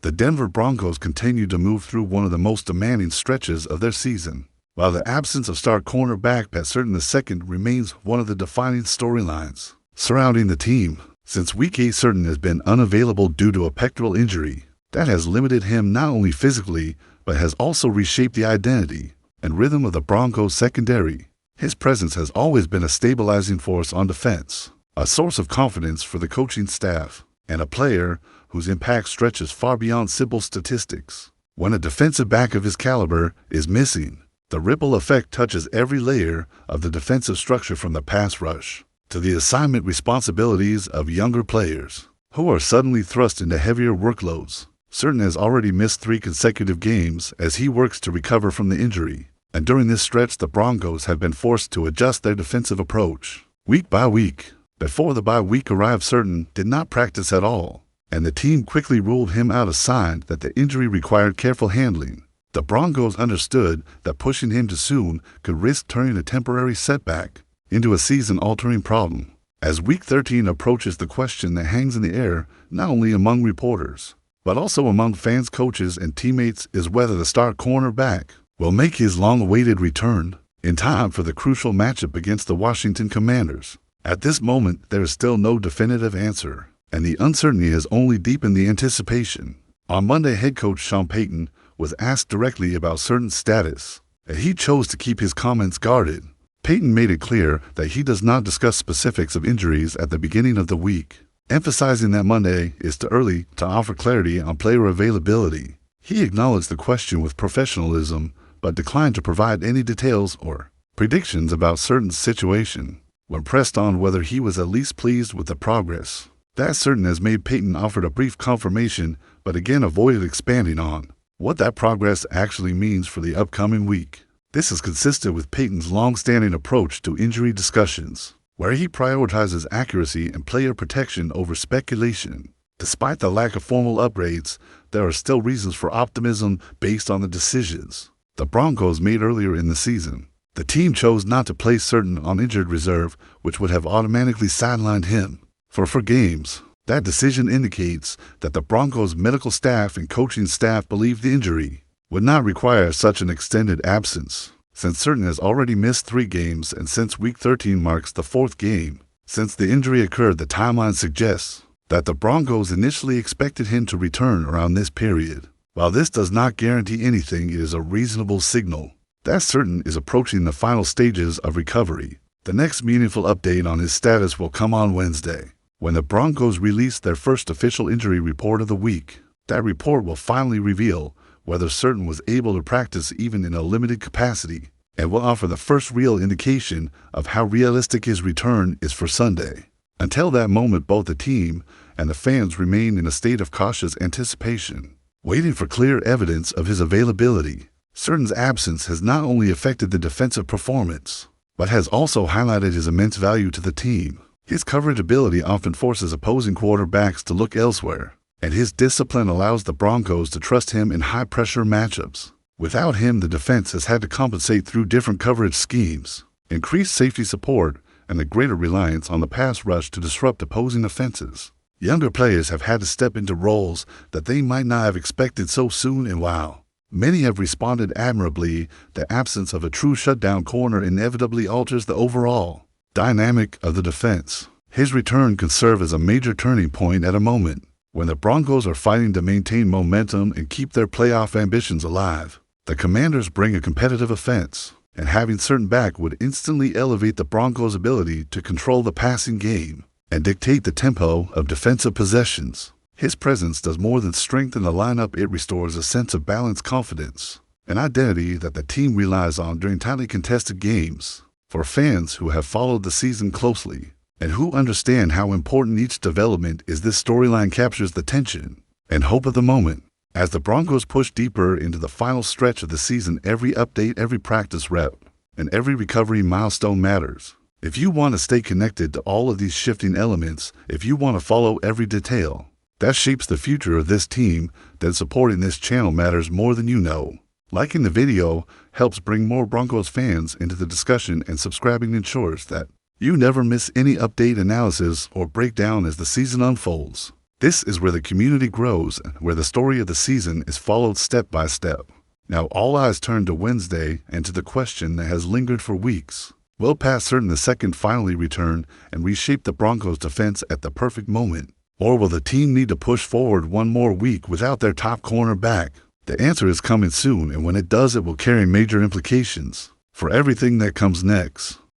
The Denver Broncos continue to move through one of the most demanding stretches of their season. While the absence of star cornerback Pat Surtain II remains one of the defining storylines surrounding the team, since Week 8 Surtain has been unavailable due to a pectoral injury that has limited him not only physically, but has also reshaped the identity and rhythm of the Broncos secondary. His presence has always been a stabilizing force on defense, a source of confidence for the coaching staff, and a player whose impact stretches far beyond simple statistics. When a defensive back of his caliber is missing, the ripple effect touches every layer of the defensive structure, from the pass rush to the assignment responsibilities of younger players who are suddenly thrust into heavier workloads. Surtain has already missed 3 consecutive games as he works to recover from the injury, and during this stretch the Broncos have been forced to adjust their defensive approach week by week. Before the bye week arrived, Surtain did not practice at all, and the team quickly ruled him out, a sign that the injury required careful handling. The Broncos understood that pushing him too soon could risk turning a temporary setback into a season-altering problem. As Week 13 approaches, the question that hangs in the air, not only among reporters, but also among fans, coaches, and teammates, is whether the star cornerback will make his long-awaited return in time for the crucial matchup against the Washington Commanders. At this moment, there is still no definitive answer, and the uncertainty has only deepened the anticipation. On Monday, head coach Sean Payton was asked directly about Surtain's status, and he chose to keep his comments guarded. Payton made it clear that he does not discuss specifics of injuries at the beginning of the week, emphasizing that Monday is too early to offer clarity on player availability. He acknowledged the question with professionalism, but declined to provide any details or predictions about Surtain's situation. When pressed on whether he was at least pleased with the progress that Surtain has made, Payton offered a brief confirmation, but again avoided expanding on what that progress actually means for the upcoming week. This is consistent with Payton's long-standing approach to injury discussions, where he prioritizes accuracy and player protection over speculation. Despite the lack of formal upgrades, there are still reasons for optimism based on the decisions the Broncos made earlier in the season. The team chose not to place Surtain on injured reserve, which would have automatically sidelined him for 4 games. That decision indicates that the Broncos' medical staff and coaching staff believed the injury would not require such an extended absence, since Surtain has already missed 3 games, and since Week 13 marks the 4th game since the injury occurred, the timeline suggests that the Broncos initially expected him to return around this period. While this does not guarantee anything, it is a reasonable signal that Surtain is approaching the final stages of recovery. The next meaningful update on his status will come on Wednesday, when the Broncos release their first official injury report of the week. That report will finally reveal whether Surtain was able to practice even in a limited capacity, and will offer the first real indication of how realistic his return is for Sunday. Until that moment, both the team and the fans remain in a state of cautious anticipation, waiting for clear evidence of his availability. Surtain's absence has not only affected the defensive performance, but has also highlighted his immense value to the team. His coverage ability often forces opposing quarterbacks to look elsewhere, and his discipline allows the Broncos to trust him in high-pressure matchups. Without him, the defense has had to compensate through different coverage schemes, increased safety support, and a greater reliance on the pass rush to disrupt opposing offenses. Younger players have had to step into roles that they might not have expected so soon, and while many have responded admirably, the absence of a true shutdown corner inevitably alters the overall dynamic of the defense. His return can serve as a major turning point at a moment when the Broncos are fighting to maintain momentum and keep their playoff ambitions alive. The Commanders bring a competitive offense, and having Surtain back would instantly elevate the Broncos' ability to control the passing game and dictate the tempo of defensive possessions. His presence does more than strengthen the lineup. It restores a sense of balanced confidence, an identity that the team relies on during tightly contested games. For fans who have followed the season closely and who understand how important each development is, this storyline captures the tension and hope of the moment. As the Broncos push deeper into the final stretch of the season, every update, every practice rep, and every recovery milestone matters. If you want to stay connected to all of these shifting elements, if you want to follow every detail that shapes the future of this team, then supporting this channel matters more than you know. Liking the video helps bring more Broncos fans into the discussion, and subscribing ensures that you never miss any update, analysis, or breakdown as the season unfolds. This is where the community grows and where the story of the season is followed step by step. Now all eyes turn to Wednesday and to the question that has lingered for weeks. Will Pat Certain II finally return and reshape the Broncos' defense at the perfect moment? Or will the team need to push forward one more week without their top cornerback? The answer is coming soon, and when it does, it will carry major implications for everything that comes next.